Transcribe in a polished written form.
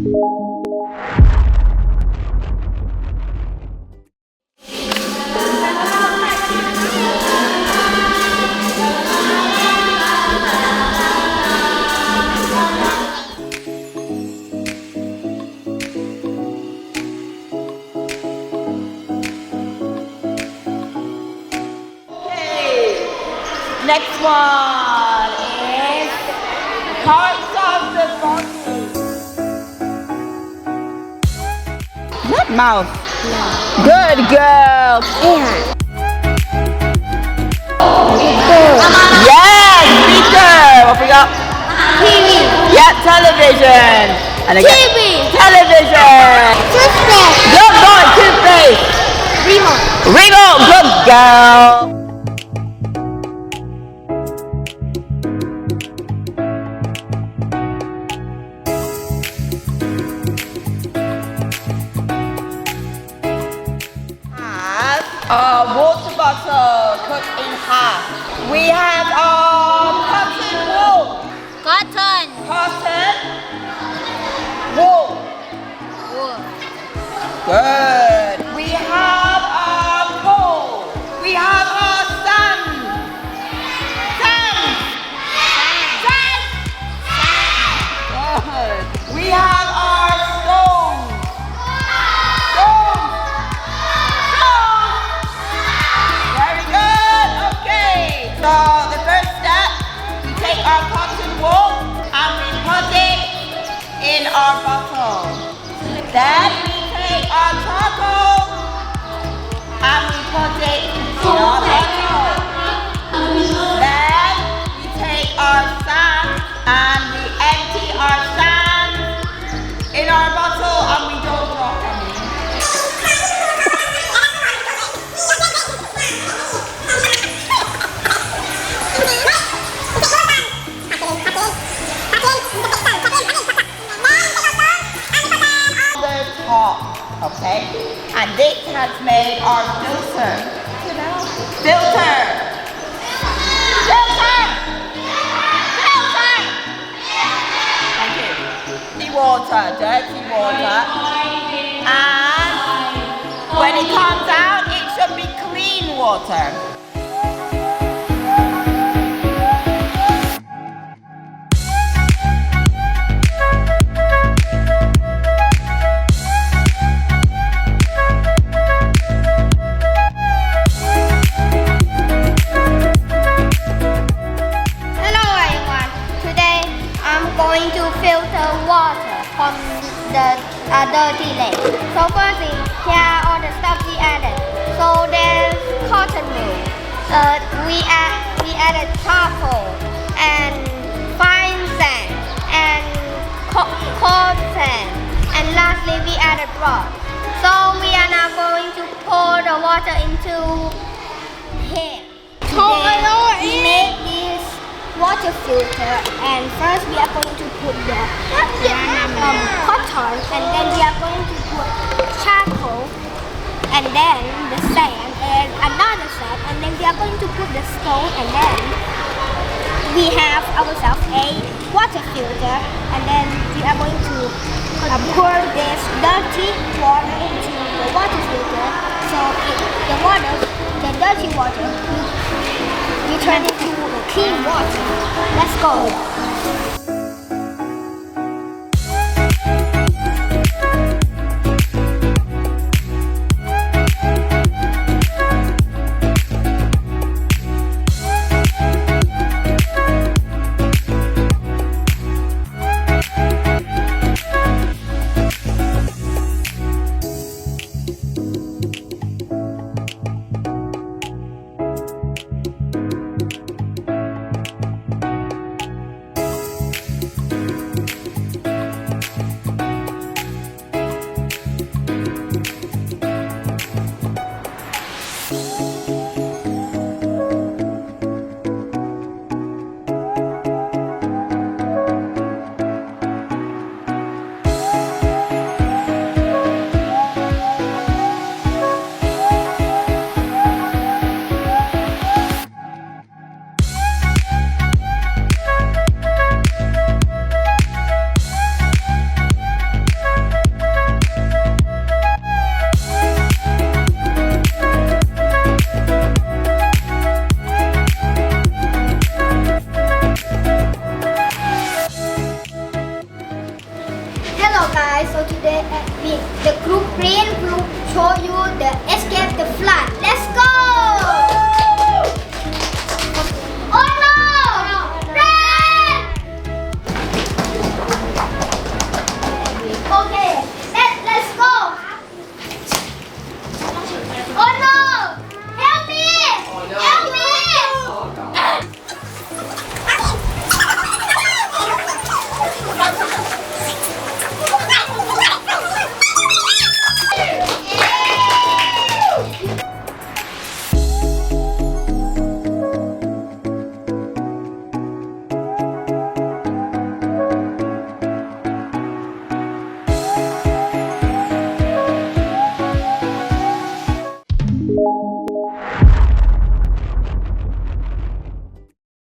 Next one is parts of the body. Not mouth. No. Good girl. Ear. Yes, speaker. What we got? TV. Yeah, television. And again, TV. Television. Toothpaste. Good boy, toothpaste. Remote. Remote. Good girl. A water bottle cut in half. We have cotton wool. Cotton. Cotton wool. Wool. Good. We have a pole. We have a sun. Sun. Sun. Good. We have our stone. Stone. Very good. Okay. So the first step, we take our cotton wool and we put it in our bottle. Then we take our charcoal and we put it in our bottle. Then we take our sand and we empty our sand in our bottle and we don't drop any. Okay, and this has made our filter. Filter. Filter. Filter. Thank you. Dirty water, dirty water. And when it comes out, it should be clean water. Going to filter water from the dirty lake. So firstly, here are all the stuff we added. So there's cotton wool. We added charcoal and fine sand and cold sand, and lastly we added rock. So we are now going to pour the water into here. We made this water filter, and first we are going to put the cotton, and then we are going to put charcoal, and then the sand, and another sand, and then we are going to put the stone, and then we have ourselves a water filter, and then we are going to pour this dirty water into the water filter, so the dirty water we turn it into clean water. Let's go. Hello guys, so today the group green group show you the escape the flood. Let's go!